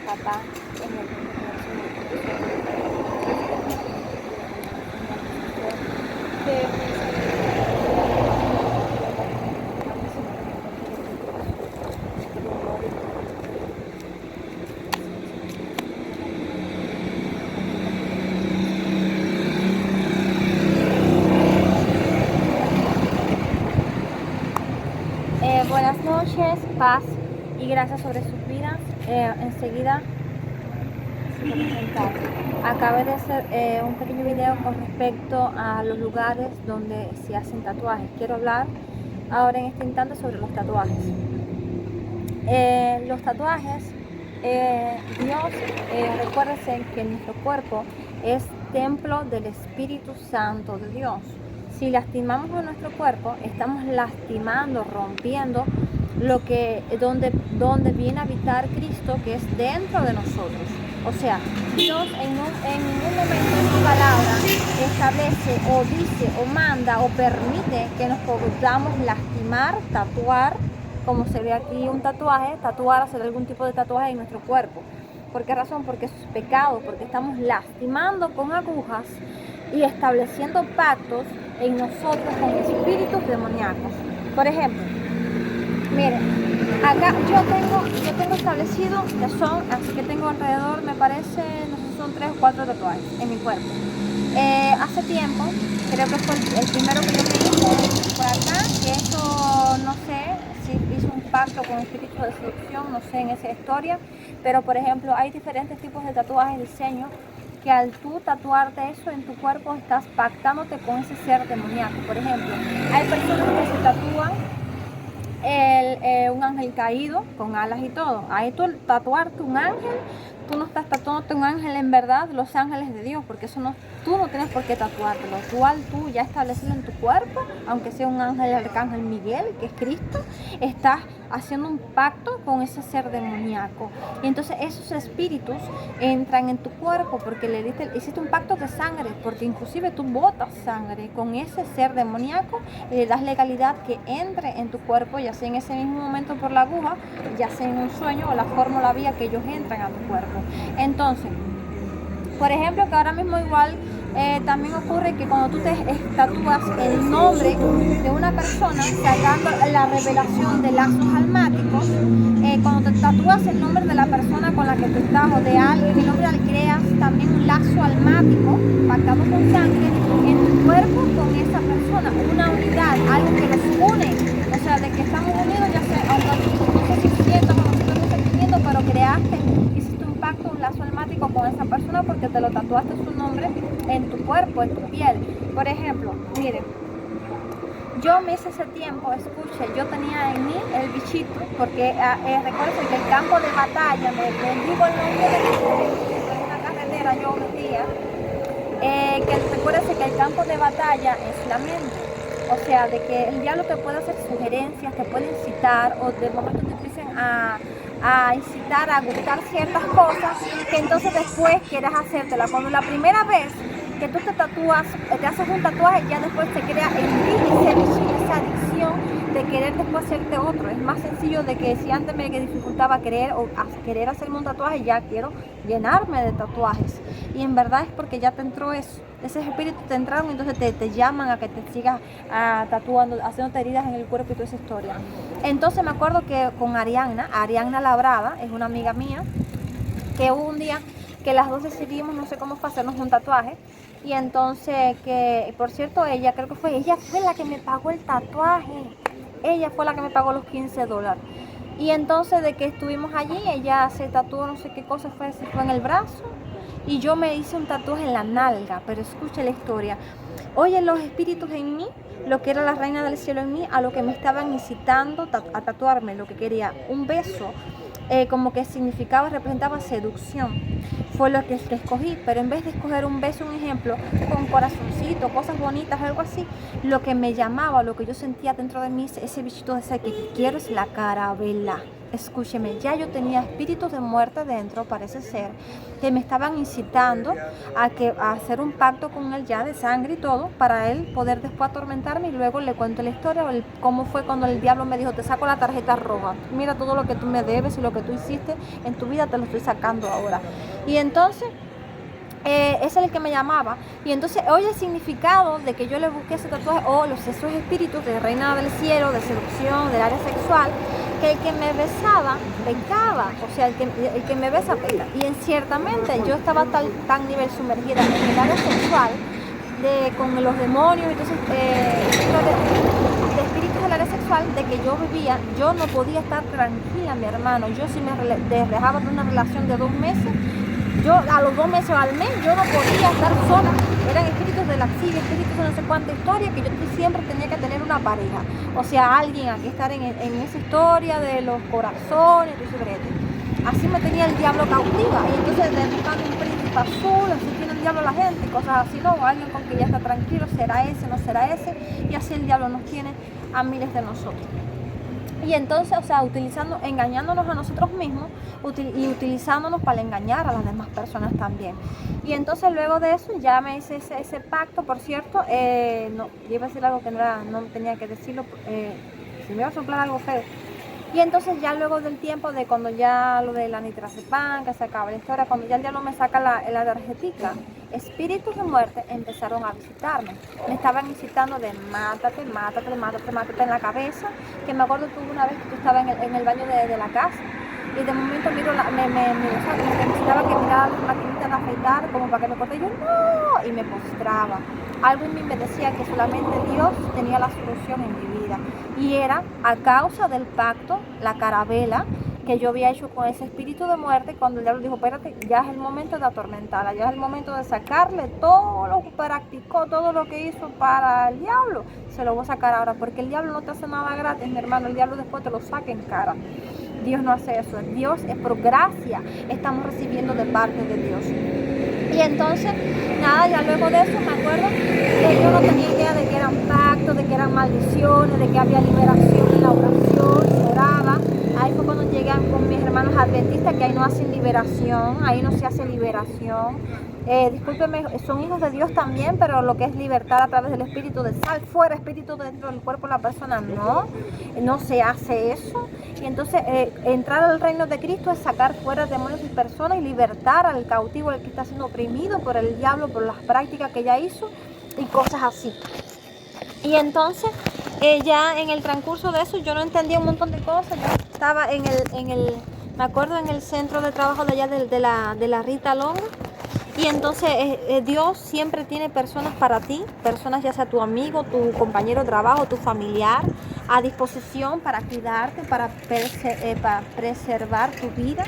Papá, buenas noches, paz y gracias sobre sus vidas. Enseguida acabé de hacer un pequeño video con respecto a los lugares donde se hacen tatuajes. Quiero hablar ahora en este instante sobre los tatuajes. Los tatuajes, Dios, recuérdense que nuestro cuerpo es templo del Espíritu Santo de Dios. Si lastimamos a nuestro cuerpo, estamos lastimando, rompiendo donde viene a habitar Cristo, que es dentro de nosotros. O sea, Dios en ningún momento en su palabra establece o dice o manda o permite que nos podamos lastimar, tatuar, como se ve aquí un tatuaje, hacer algún tipo de tatuaje en nuestro cuerpo. ¿Por qué razón? Porque eso es pecado, porque estamos lastimando con agujas y estableciendo pactos en nosotros con espíritus demoníacos. Por ejemplo, miren, acá yo tengo establecido que son, así que tengo alrededor, me parece, no sé si son 3 o 4 tatuajes en mi cuerpo. Hace tiempo, creo que fue el primero que yo me hice por acá, que eso no sé si hizo un pacto con espíritus de seducción, no sé en esa historia, pero por ejemplo hay diferentes tipos de tatuajes, diseños, que al tú tatuarte eso en tu cuerpo estás pactándote con ese ser demoníaco. Por ejemplo, hay personas que se tatúan un ángel caído con alas y todo. Ahí tú tatuarte un ángel, tú no estás tatuándote un ángel en verdad, los ángeles de Dios, porque eso no, tú no tienes por qué tatuártelo. Tú ya establecido en tu cuerpo, aunque sea un ángel, el arcángel Miguel, que es Cristo, estás haciendo un pacto con ese ser demoníaco. Y entonces esos espíritus entran en tu cuerpo porque hiciste un pacto de sangre, porque inclusive tú botas sangre con ese ser demoníaco y le das legalidad que entre en tu cuerpo, ya sea en ese mismo momento por la aguja, ya sea en un sueño o la forma o la vía que ellos entran a tu cuerpo. Entonces, por ejemplo, que ahora mismo igual también ocurre que cuando tú te tatúas el nombre de una persona, sacando la revelación de lazos almáticos, cuando te tatúas el nombre de la persona con la que tú estás o de alguien, el nombre creas también un lazo almático pactado con sangre en tu cuerpo con esa persona, una unidad, algo que los une, o sea, de que estamos unidos, ya sea, aunque no sé si sientas o no estás sintiendo, pero hiciste un pacto, un lazo almático con esa persona porque te lo tatuaste su nombre en tu cuerpo, en tu piel. Por ejemplo, miren, yo me hice ese tiempo, escuche, yo tenía en mí el bichito, porque recuerden que el campo de batalla, me digo el nombre de una carretera yo un día, que recuérdense que el campo de batalla es la mente. O sea, de que el diablo te puede hacer sugerencias, te puede incitar o de momento te empiecen a incitar a gustar ciertas cosas que entonces después quieras hacértela. Cuando la primera vez que tú te tatúas, te haces un tatuaje, ya después te crea en ti esa adicción de querer después hacerte otro. Es más sencillo de que si antes me dificultaba querer hacerme un tatuaje, ya quiero llenarme de tatuajes. Y en verdad es porque ya te entró eso. Ese espíritu te entraron y entonces te llaman a que te sigas tatuando, haciéndote heridas en el cuerpo y toda esa historia. Entonces me acuerdo que con Arianna Labrada, es una amiga mía, que hubo un día que las dos decidimos, no sé cómo fue, hacernos un tatuaje. Y entonces, que por cierto, ella fue la que me pagó el tatuaje. Ella fue la que me pagó los $15. Y entonces de que estuvimos allí, ella se tatuó no sé qué cosa se fue en el brazo. Y yo me hice un tatuaje en la nalga, pero escuche la historia. oye los espíritus en mí, lo que era la reina del cielo en mí, a lo que me estaban incitando a tatuarme, lo que quería, un beso, como que significaba, representaba seducción. Fue lo que escogí, pero en vez de escoger un beso, un ejemplo, con corazoncito, cosas bonitas, algo así, lo que me llamaba, lo que yo sentía dentro de mí, ese bichito de ese que quiero es la carabela. Escúcheme, ya yo tenía espíritus de muerte dentro, parece ser, que me estaban incitando a hacer un pacto con él ya de sangre y todo, para él poder después atormentarme, y luego le cuento la historia, cómo fue cuando el diablo me dijo, te saco la tarjeta roja, mira todo lo que tú me debes y lo que tú hiciste en tu vida, te lo estoy sacando ahora. Y entonces ese es el que me llamaba, y entonces oye el significado de que yo le busqué ese tatuaje, esos espíritus de reina del cielo, de seducción, del área sexual, que el que me besaba pecaba, o sea, el que me besa peca. Y ciertamente yo estaba tan nivel sumergida en el área sexual, con los demonios, entonces de espíritus del área sexual, de que yo no podía estar tranquila, mi hermano. Yo si me dejaba de una relación de 2 meses, yo a los 2 meses o al mes, yo no podía estar sola. Eran espíritus de laxidia, espíritus de no sé cuánta historia, que yo siempre tenía que tener una pareja. O sea, alguien aquí estar en esa historia de los corazones, así me tenía el diablo cautiva. Y entonces buscando un príncipe azul, así tiene el diablo la gente, cosas así, no, o alguien con que ya está tranquilo, será ese, no será ese, y así el diablo nos tiene a miles de nosotros. Y entonces, o sea, engañándonos a nosotros mismos y utilizándonos para engañar a las demás personas también. Y entonces luego de eso ya me hice ese pacto, por cierto, no, yo iba a decir algo que no tenía que decirlo, si me iba a soplar algo feo. Y entonces ya luego del tiempo de cuando ya lo de la nitrazepam, que se acaba la historia, cuando ya el diablo me saca la tarjetica, espíritus de muerte empezaron a visitarme. Me estaban incitando de mátate en la cabeza, que me acuerdo que hubo una vez que yo estaba en el baño de la casa, y de momento miro, como que me necesitaba que mirara las maquinitas de afeitar, como para que me corte, y yo no, y me postraba. Algo en mí me decía que solamente Dios tenía la solución en mi vida, y era a causa del pacto, la carabela, que yo había hecho con ese espíritu de muerte, cuando el diablo dijo, espérate, ya es el momento de atormentarla, ya es el momento de sacarle todo lo que practicó, todo lo que hizo para el diablo, se lo voy a sacar ahora, porque el diablo no te hace nada gratis, mi hermano, el diablo después te lo saca en cara. Dios no hace eso, Dios es por gracia, estamos recibiendo de parte de Dios. Y entonces, nada, ya luego de eso me acuerdo que yo no tenía idea de que eran pactos, de que eran maldiciones, de que había liberación en la oración, se oraba. Ahí fue cuando llegan con mis hermanos adventistas, que ahí no hacen liberación, ahí no se hace liberación. Discúlpeme, son hijos de Dios también, pero lo que es libertad a través del espíritu, de sal fuera, espíritu dentro del cuerpo de la persona, no se hace eso. Y entonces entrar al reino de Cristo es sacar fuera demonios y personas y libertar al cautivo, el que está siendo oprimido por el diablo, por las prácticas que ella hizo y cosas así. Y entonces ya en el transcurso de eso yo no entendía un montón de cosas. Yo estaba me acuerdo en el centro de trabajo de allá de la Rita Longa. Y entonces Dios siempre tiene personas para ti, personas ya sea tu amigo, tu compañero de trabajo, tu familiar, a disposición para cuidarte, para preservar tu vida.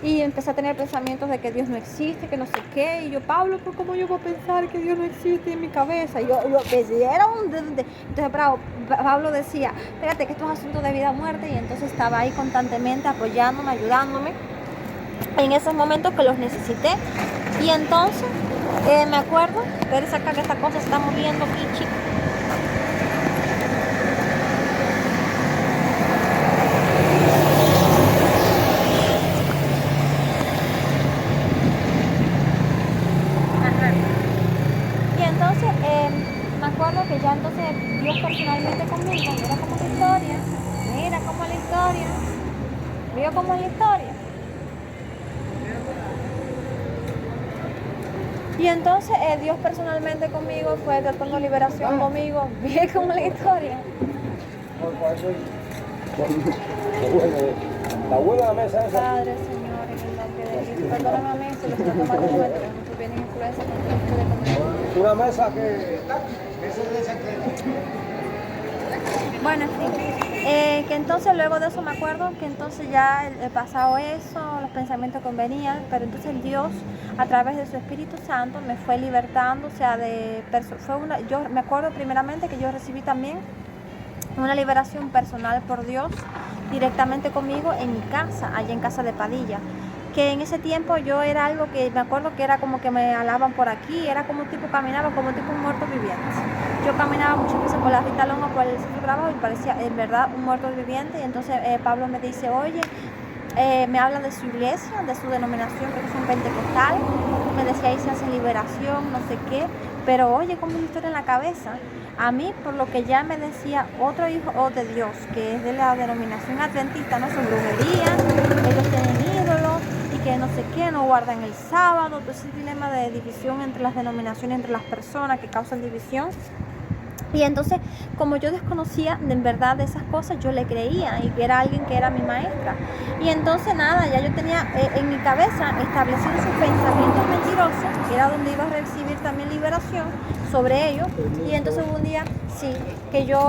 Y empecé a tener pensamientos de que Dios no existe, que no sé qué. Y yo, Pablo, ¿pero cómo yo voy a pensar que Dios no existe en mi cabeza? Y yo entonces Pablo decía, espérate que esto es asunto de vida o muerte. Y entonces estaba ahí constantemente apoyándome, ayudándome en esos momentos que los necesité. Y entonces me acuerdo, ver acá que esta cosa se está moviendo aquí, chicos. Y entonces me acuerdo que ya entonces Dios personalmente conmigo, mira cómo es la historia, vio cómo es la historia. Y entonces Dios personalmente conmigo fue tratando liberación conmigo, vi cómo es la historia. La buena mesa esa. Padre, Señor, en el nombre de Cristo, perdóname a mí si lo estoy tomando en cuenta, que no tienen influencia con el de comer. Una mesa que... Esa es de esa que... Bueno, en fin, que entonces luego de eso me acuerdo que entonces ya el pasado eso, los pensamientos que venían, pero entonces Dios a través de su Espíritu Santo me fue libertando, o sea, yo me acuerdo primeramente que yo recibí también una liberación personal por Dios directamente conmigo en mi casa, allá en casa de Padilla, que en ese tiempo yo era algo que me acuerdo que era como que me alaban por aquí, era como un tipo, caminaba como un tipo muerto viviente. Yo caminaba muchas veces por la Rita Longa, por el centro de trabajo y parecía en verdad un muerto viviente. Y entonces Pablo me dice, oye, me habla de su iglesia, de su denominación, que es un pentecostal. Me decía, ahí se hace liberación, no sé qué. Pero oye, con mi historia en la cabeza, a mí, por lo que ya me decía otro hijo de Dios, que es de la denominación adventista, no son brujería, ellos tienen ídolos y que no sé qué, no guardan el sábado, todo ese dilema de división entre las denominaciones, entre las personas que causan división. Y entonces, como yo desconocía de en verdad de esas cosas, yo le creía y que era alguien que era mi maestra. Y entonces nada, ya yo tenía en mi cabeza establecido sus pensamientos mentirosos, que era donde iba a recibir también liberación sobre ellos. Y entonces hubo un día, sí, que yo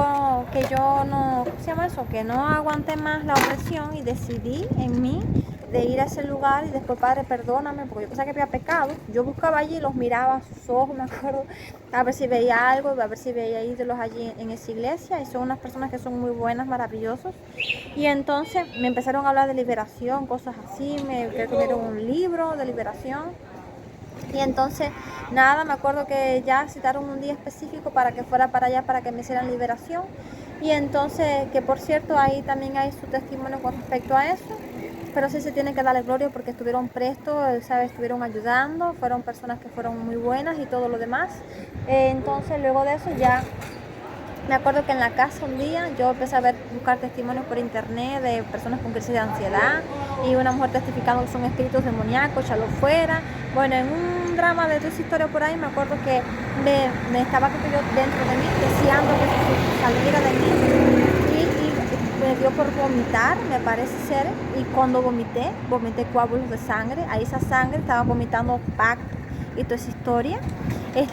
no, ¿cómo se llama eso? Que no aguanté más la opresión y decidí en mí de ir a ese lugar y después, Padre, perdóname, porque yo pensaba que había pecado. Yo buscaba allí, los miraba a sus ojos, me acuerdo, a ver si veía algo, a ver si veía ídolos allí en esa iglesia. Y son unas personas que son muy buenas, maravillosos. Y entonces me empezaron a hablar de liberación, cosas así, creo que me dieron un libro de liberación. Y entonces, nada, me acuerdo que ya citaron un día específico para que fuera para allá, para que me hicieran liberación. Y entonces, que por cierto, ahí también hay su testimonio con respecto a eso. Pero sí se tiene que darle gloria porque estuvieron prestos, ¿sabes? Estuvieron ayudando, fueron personas que fueron muy buenas y todo lo demás. Entonces, luego de eso ya me acuerdo que en la casa un día yo empecé a buscar testimonios por internet de personas con crisis de ansiedad y una mujer testificando que son espíritus demoníacos, echarlo fuera. Bueno, en un drama de toda esa historia por ahí me acuerdo que me estaba yo dentro de mí, deseando que eso saliera de mí. Y me dio por vomitar, me parece ser, y cuando vomité coágulos de sangre. Ahí esa sangre estaba vomitando pacto y toda esa historia.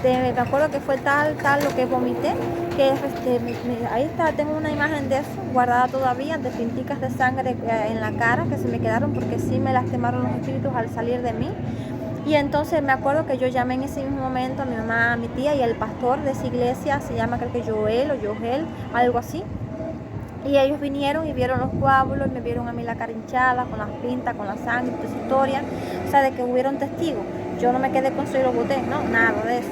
Me acuerdo que fue tal lo que vomité, que ahí está, tengo una imagen de eso guardada todavía, de pinticas de sangre en la cara que se me quedaron porque sí me lastimaron los espíritus al salir de mí. Y entonces me acuerdo que yo llamé en ese mismo momento a mi mamá, a mi tía y al pastor de esa iglesia, se llama creo que Joel o Joel, algo así. Y ellos vinieron y vieron los coágulos y me vieron a mí la cara hinchada, con las pintas, con la sangre, toda esa historia. O sea, de que hubieron testigos. Yo no me quedé con eso y lo boté, no, nada de eso.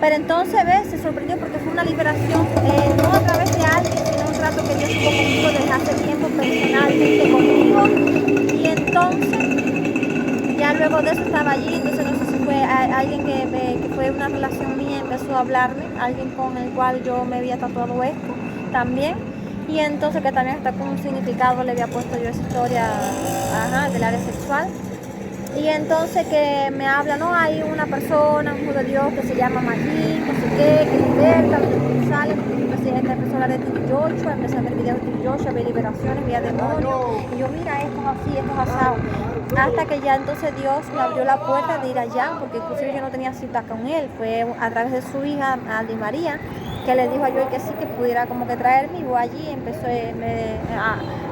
Pero entonces, ¿ves? Se sorprendió porque fue una liberación, no a través de alguien, sino un trato que Dios tuvo conmigo desde hace tiempo personalmente conmigo. Y entonces, ya luego de eso estaba allí, entonces no sé si fue alguien que fue una relación mía, empezó a hablarme, alguien con el cual yo me había tatuado esto también. Y entonces que también hasta con un significado le había puesto yo esa historia, del área sexual. Y entonces que me habla, no, hay una persona, un hijo de Dios que se llama Magín, no sé qué, que liberta, que sale, empezó a hablar de Titi Joshua, empecé a ver videos de Titi Joshua, vi liberaciones, vi demonios, y yo, mira, esto es así, esto es asado. Hasta que ya entonces Dios me abrió la puerta de ir allá, porque inclusive yo no tenía cita con él, fue a través de su hija, Adi María, que le dijo a Joel que sí, que pudiera como que traerme, y yo allí empecé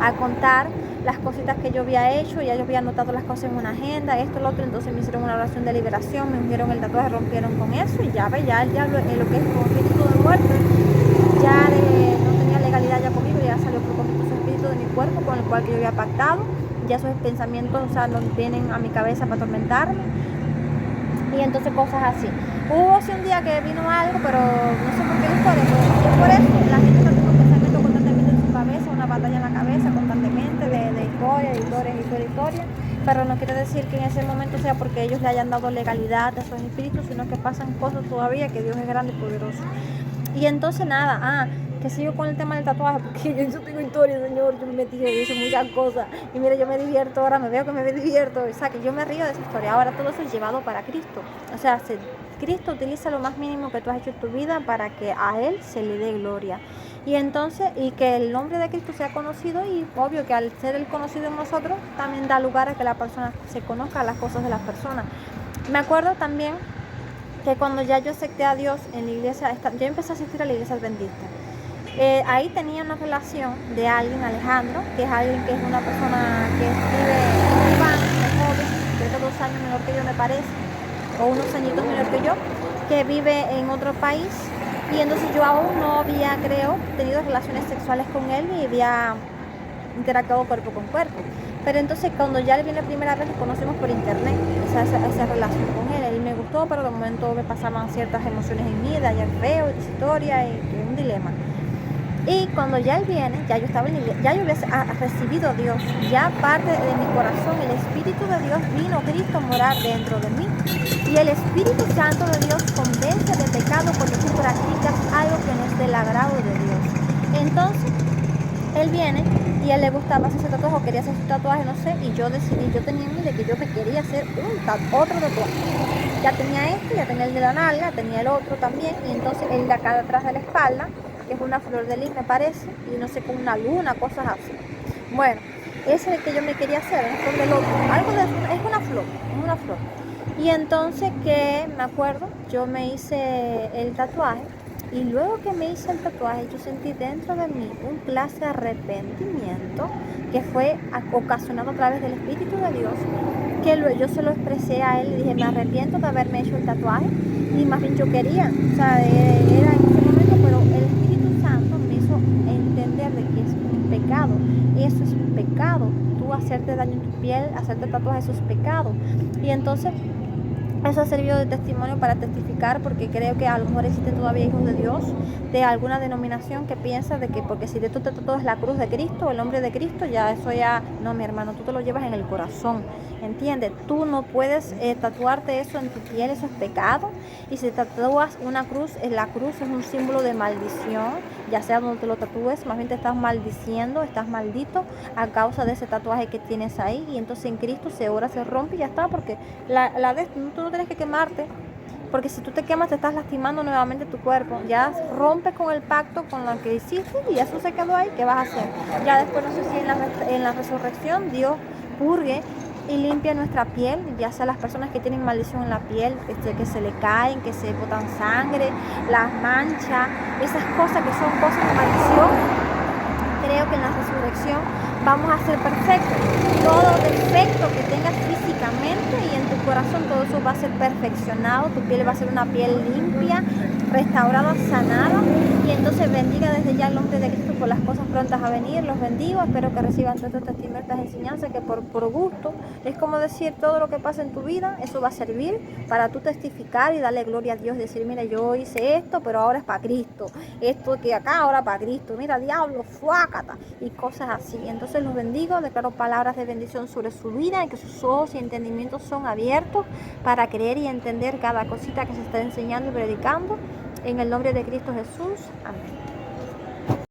a contar las cositas que yo había hecho. Ya yo había anotado las cosas en una agenda, esto, lo otro. Entonces me hicieron una oración de liberación, me ungieron el tatuaje, rompieron con eso, y ya lo que es con espíritu de muerte, ya no tenía legalidad ya conmigo, ya salió por completo su espíritu de mi cuerpo con el cual que yo había pactado. Ya esos pensamientos, o sea, no vienen a mi cabeza para atormentarme. Y entonces cosas así. Hubo así un día que vino algo, pero no sé por qué la historia, pero por eso la gente está teniendo pensamientos constantemente en su cabeza, una batalla en la cabeza constantemente de historia, pero no quiere decir que en ese momento sea porque ellos le hayan dado legalidad a esos espíritus, sino que pasan cosas todavía, que Dios es grande y poderoso. Y entonces nada, que sigo con el tema del tatuaje, porque yo tengo historia, señor, yo me metí, he hecho muchas cosas, y mira, yo me divierto, ahora me veo que me divierto, o sea, que yo me río de esa historia. Ahora todo eso es llevado para Cristo, o sea, Cristo utiliza lo más mínimo que tú has hecho en tu vida para que a Él se le dé gloria. Y entonces, y que el nombre de Cristo sea conocido, y obvio que al ser el conocido en nosotros, también da lugar a que la persona se conozca las cosas de las personas. Me acuerdo también que cuando ya yo acepté a Dios en la iglesia, yo empecé a asistir a la iglesia adventista. Ahí tenía una relación de alguien, Alejandro, que es alguien que es una persona que vive en Urbana, es joven, creo que 2 años menor que yo me parece, o unos añitos menor que yo, que vive en otro país. Y entonces yo aún no había, creo, tenido relaciones sexuales con él y había interactuado cuerpo con cuerpo. Pero entonces cuando ya le vi la primera vez, nos conocimos por internet, esa relación con él. Él me gustó, pero de momento me pasaban ciertas emociones en mí, de allá feo, de historia, y un dilema. Y cuando ya él viene, ya yo estaba en la iglesia, ya yo había recibido a Dios, ya parte de mi corazón, el Espíritu de Dios vino, Cristo, a morar dentro de mí. Y el Espíritu Santo de Dios convence de pecado porque tú practicas algo que no es del agrado de Dios. Entonces, él viene y a él le gustaba hacerse tatuaje o quería hacer su tatuaje, no sé, y yo decidí, yo tenía en mí de que yo me quería hacer otro tatuaje. Ya tenía este, ya tenía el de la nalga, tenía el otro también, y entonces el de acá detrás de la espalda, que es una flor de lis me parece, y no sé, con una luna, cosas así. Bueno, ese es el que yo me quería hacer, una flor del otro, algo de, es una flor. Y entonces que me acuerdo, yo me hice el tatuaje. Y luego que me hice el tatuaje, yo sentí dentro de mí un clase de arrepentimiento que fue ocasionado a través del Espíritu de Dios, que yo se lo expresé a él y dije, me arrepiento de haberme hecho el tatuaje, y más bien yo quería, o sea, era en ese momento, pero el Espíritu Santo me hizo entender de que es un pecado, eso es un pecado, tú hacerte daño en tu piel, hacerte tatuaje, eso es pecado. Y entonces eso ha servido de testimonio para testificar, porque creo que a lo mejor existen todavía hijos de Dios de alguna denominación que piensa de que porque si tú te tatúas la cruz de Cristo, el nombre de Cristo, ya eso ya, no, mi hermano, tú te lo llevas en el corazón, ¿entiendes? Tú no puedes tatuarte eso en tu piel, eso es pecado. Y si tatúas una cruz, la cruz es un símbolo de maldición, ya sea donde te lo tatúes, más bien te estás maldiciendo, estás maldito a causa de ese tatuaje que tienes ahí. Y entonces en Cristo se ora, se rompe y ya está, porque tú no tienes que quemarte, porque si tú te quemas te estás lastimando nuevamente tu cuerpo, ya rompes con el pacto con lo que hiciste y eso se quedó ahí. ¿Qué vas a hacer? Ya después no sé si en la resurrección Dios purgue y limpia nuestra piel, ya sea las personas que tienen maldición en la piel, que se le caen, que se botan sangre, las manchas, esas cosas que son cosas de maldición. Creo que en la resurrección vamos a ser perfectos. Todo defecto que tengas físicamente y en tu corazón, todo eso va a ser perfeccionado. Tu piel va a ser una piel limpia, restaurada, sanada. Y entonces bendiga desde ya el nombre de Cristo por las cosas prontas a venir. Los bendigo, espero que reciban todos estos testimonios, estas enseñanzas, que por gusto, es como decir, todo lo que pasa en tu vida, eso va a servir para tú testificar y darle gloria a Dios, decir, mira, yo hice esto, pero ahora es para Cristo. Esto que acá ahora para Cristo, mira, diablo, fuácata, y cosas así. Entonces los bendigo, declaro palabras de bendición sobre su vida, y que sus ojos y entendimientos son abiertos para creer y entender cada cosita que se está enseñando y predicando. En el nombre de Cristo Jesús. Amén.